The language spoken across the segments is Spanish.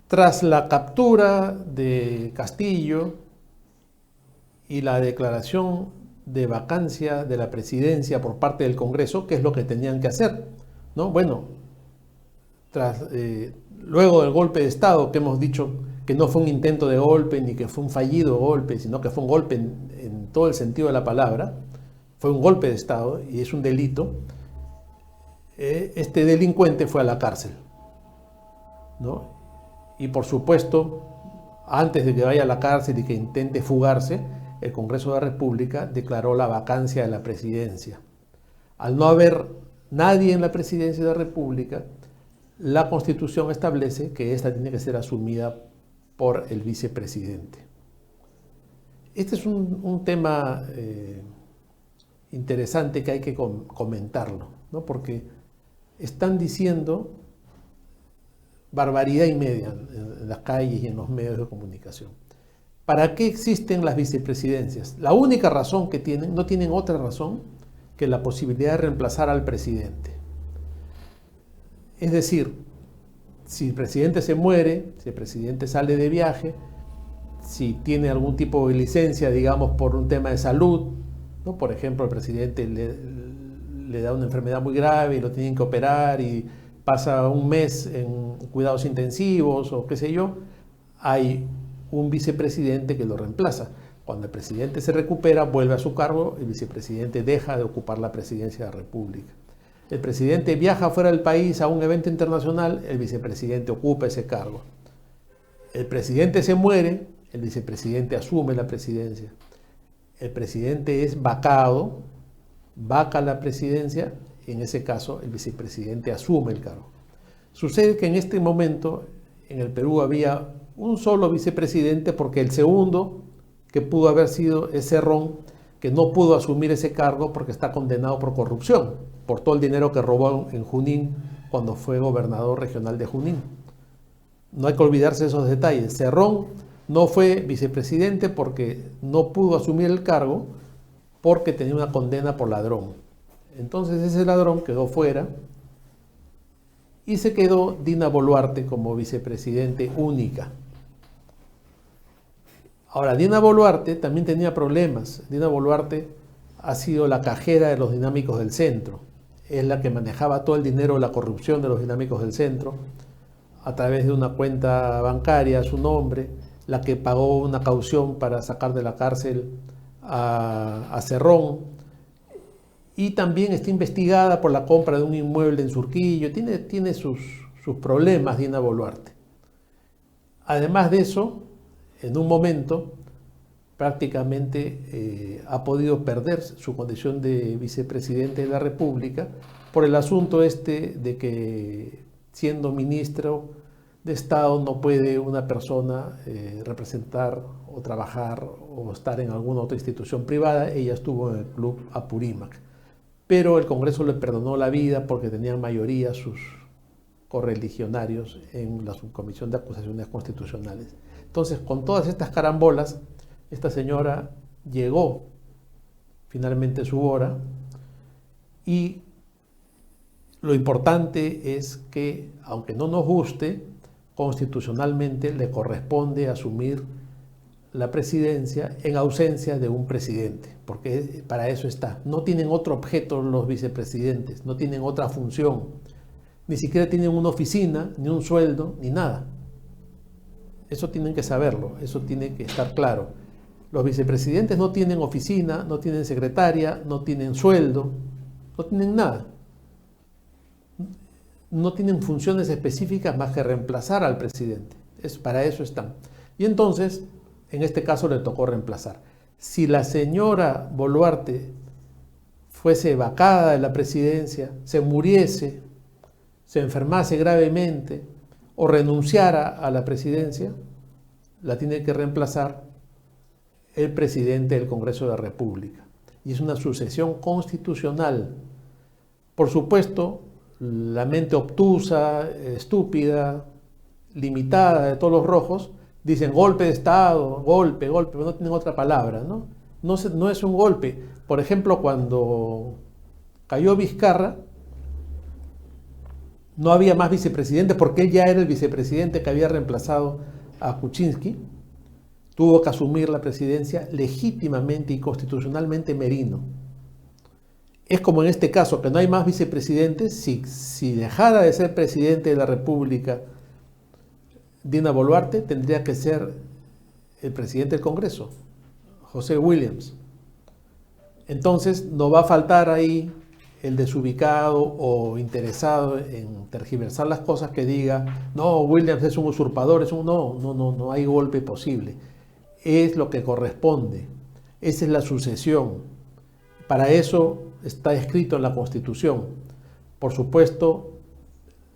Tras la captura de Castillo y la declaración de vacancia de la presidencia por parte del Congreso, ¿qué es lo que tenían que hacer? ¿No? Bueno, luego del golpe de Estado, que hemos dicho que no fue un intento de golpe ni que fue un fallido golpe, sino que fue un golpe en todo el sentido de la palabra, fue un golpe de Estado y es un delito, este delincuente fue a la cárcel, ¿no? Y por supuesto, antes de que vaya a la cárcel y que intente fugarse, el Congreso de la República declaró la vacancia de la presidencia. Al no haber nadie en la presidencia de la República, la Constitución establece que esta tiene que ser asumida por el vicepresidente. Este es un tema interesante que hay que comentarlo, ¿no? Porque están diciendo barbaridad y media en las calles y en los medios de comunicación. ¿Para qué existen las vicepresidencias? La única razón que tienen, no tienen otra razón que la posibilidad de reemplazar al presidente. Es decir, si el presidente se muere, si el presidente sale de viaje, si tiene algún tipo de licencia, digamos, por un tema de salud, ¿no? Por ejemplo, el presidente le da una enfermedad muy grave y lo tienen que operar y pasa un mes en cuidados intensivos o qué sé yo, hay un vicepresidente que lo reemplaza. Cuando el presidente se recupera, vuelve a su cargo, el vicepresidente deja de ocupar la presidencia de la República. El presidente viaja fuera del país a un evento internacional, el vicepresidente ocupa ese cargo. El presidente se muere, el vicepresidente asume la presidencia. El presidente es vacado, vaca la presidencia, y en ese caso el vicepresidente asume el cargo. Sucede que en este momento en el Perú había un solo vicepresidente porque el segundo, que pudo haber sido es Cerrón, que no pudo asumir ese cargo porque está condenado por corrupción, por todo el dinero que robó en Junín cuando fue gobernador regional de Junín. No hay que olvidarse de esos detalles. Cerrón no fue vicepresidente porque no pudo asumir el cargo porque tenía una condena por ladrón. Entonces ese ladrón quedó fuera y se quedó Dina Boluarte como vicepresidente única. Ahora, Dina Boluarte también tenía problemas. Dina Boluarte ha sido la cajera de los dinámicos del centro. Es la que manejaba todo el dinero de la corrupción de los dinámicos del centro a través de una cuenta bancaria a su nombre, la que pagó una caución para sacar de la cárcel a Cerrón, y también está investigada por la compra de un inmueble en Surquillo. Tiene sus problemas Dina Boluarte. Además de eso, en un momento prácticamente ha podido perder su condición de vicepresidente de la República por el asunto de que siendo ministro de Estado no puede una persona representar o trabajar o estar en alguna otra institución privada. Ella estuvo en el Club Apurímac, pero el Congreso le perdonó la vida porque tenían mayoría sus correligionarios en la Subcomisión de Acusaciones Constitucionales. Entonces, con todas estas carambolas, esta señora llegó finalmente su hora, y lo importante es que, aunque no nos guste, constitucionalmente le corresponde asumir la presidencia en ausencia de un presidente, porque para eso está. No tienen otro objeto los vicepresidentes, no tienen otra función, ni siquiera tienen una oficina, ni un sueldo, ni nada. Eso tienen que saberlo, eso tiene que estar claro. Los vicepresidentes no tienen oficina, no tienen secretaria, no tienen sueldo, no tienen nada. No tienen funciones específicas más que reemplazar al presidente. Para eso están. Y entonces, en este caso le tocó reemplazar. Si la señora Boluarte fuese vacada de la presidencia, se muriese, se enfermase gravemente o renunciara a la presidencia, la tiene que reemplazar el presidente del Congreso de la República. Y es una sucesión constitucional. Por supuesto, la mente obtusa, estúpida, limitada de todos los rojos, dicen golpe de Estado, golpe, pero no tienen otra palabra, ¿no? No es un golpe. Por ejemplo, cuando cayó Vizcarra, no había más vicepresidente porque él ya era el vicepresidente que había reemplazado a Kuczynski. Tuvo que asumir la presidencia legítimamente y constitucionalmente Merino. Es como en este caso, que no hay más vicepresidentes. Si dejara de ser presidente de la República Dina Boluarte, tendría que ser el presidente del Congreso, José Williams. Entonces no va a faltar ahí el desubicado o interesado en tergiversar las cosas que diga, no, Williams es un usurpador, no hay golpe posible. Es lo que corresponde, esa es la sucesión. Para eso está escrito en la Constitución. Por supuesto,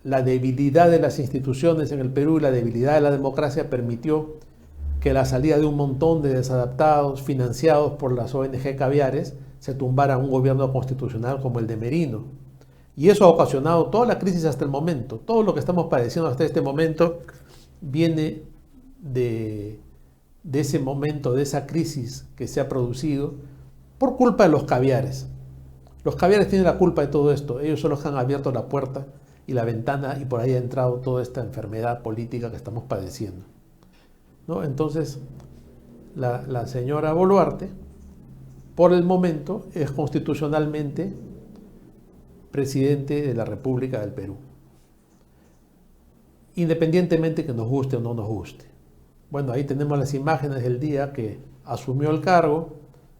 la debilidad de las instituciones en el Perú y la debilidad de la democracia permitió que la salida de un montón de desadaptados financiados por las ONG caviares se tumbara un gobierno constitucional como el de Merino. Y eso ha ocasionado toda la crisis hasta el momento. Todo lo que estamos padeciendo hasta este momento viene de ese momento, de esa crisis que se ha producido por culpa de los caviares. Los caviares tienen la culpa de todo esto. Ellos son los que han abierto la puerta y la ventana y por ahí ha entrado toda esta enfermedad política que estamos padeciendo, ¿no? Entonces, la señora Boluarte, por el momento, es constitucionalmente presidente de la República del Perú, independientemente que nos guste o no nos guste. Bueno, ahí tenemos las imágenes del día que asumió el cargo,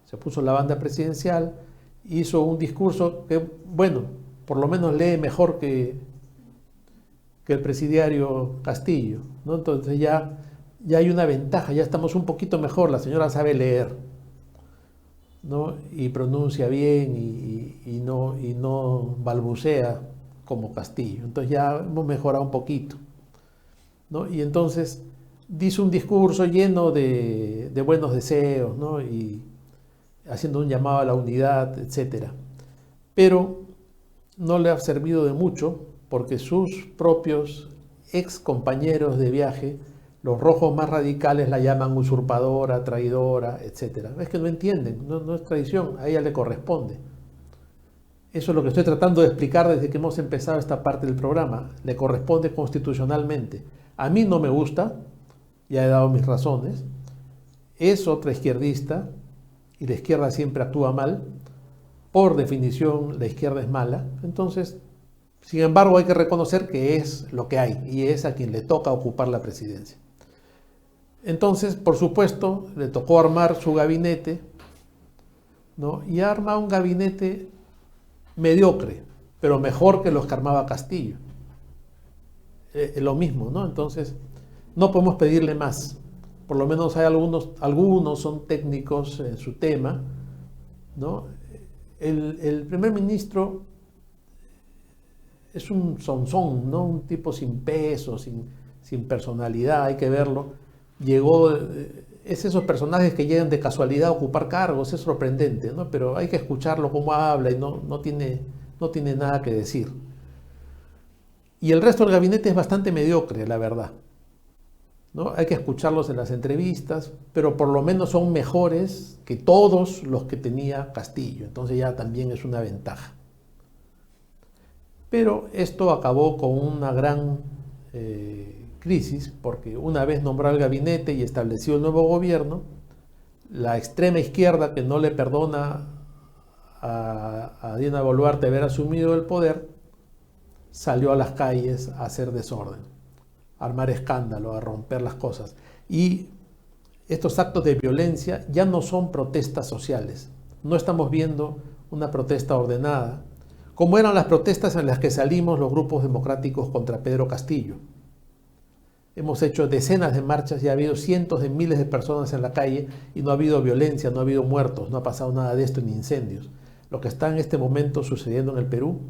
se puso la banda presidencial, hizo un discurso que, bueno, por lo menos lee mejor que el presidiario Castillo, ¿no? Entonces ya hay una ventaja, ya estamos un poquito mejor, la señora sabe leer, ¿no? Y pronuncia bien y no balbucea como Castillo. Entonces ya hemos mejorado un poquito, ¿no? Y entonces dice un discurso lleno de buenos deseos, ¿no? Y haciendo un llamado a la unidad, etc. Pero no le ha servido de mucho porque sus propios ex compañeros de viaje, los rojos más radicales, la llaman usurpadora, traidora, etc. Es que no entienden, no es traición, a ella le corresponde. Eso es lo que estoy tratando de explicar desde que hemos empezado esta parte del programa. Le corresponde constitucionalmente. A mí no me gusta, ya he dado mis razones. Es otra izquierdista y la izquierda siempre actúa mal. Por definición, la izquierda es mala. Entonces, sin embargo, hay que reconocer que es lo que hay y es a quien le toca ocupar la presidencia. Entonces, por supuesto, le tocó armar su gabinete, ¿no? Y arma un gabinete mediocre, pero mejor que los que armaba Castillo. Lo mismo, ¿no? Entonces, no podemos pedirle más. Por lo menos hay algunos son técnicos en su tema, ¿no? El primer ministro es un sonzón, ¿no? Un tipo sin peso, sin personalidad, hay que verlo. Es esos personajes que llegan de casualidad a ocupar cargos, es sorprendente, ¿no? Pero hay que escucharlo cómo habla y no tiene nada que decir. Y el resto del gabinete es bastante mediocre, la verdad, ¿no? Hay que escucharlos en las entrevistas, pero por lo menos son mejores que todos los que tenía Castillo, entonces ya también es una ventaja. Pero esto acabó con una gran crisis, porque una vez nombró el gabinete y estableció el nuevo gobierno, la extrema izquierda, que no le perdona a Dina Boluarte haber asumido el poder, salió a las calles a hacer desorden, a armar escándalo, a romper las cosas. Y estos actos de violencia ya no son protestas sociales. No estamos viendo una protesta ordenada, como eran las protestas en las que salimos los grupos democráticos contra Pedro Castillo. Hemos hecho decenas de marchas y ha habido cientos de miles de personas en la calle y no ha habido violencia, no ha habido muertos, no ha pasado nada de esto ni incendios. Lo que está en este momento sucediendo en el Perú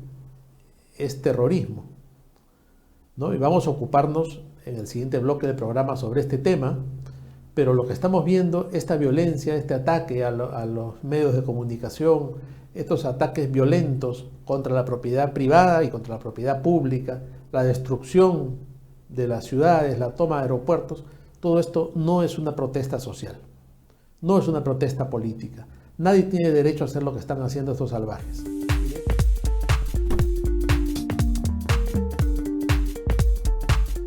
es terrorismo, ¿no? Y vamos a ocuparnos en el siguiente bloque del programa sobre este tema, pero lo que estamos viendo, esta violencia, este ataque a los medios de comunicación, estos ataques violentos contra la propiedad privada y contra la propiedad pública, la destrucción de las ciudades, la toma de aeropuertos, todo esto no es una protesta social, no es una protesta política. Nadie tiene derecho a hacer lo que están haciendo estos salvajes.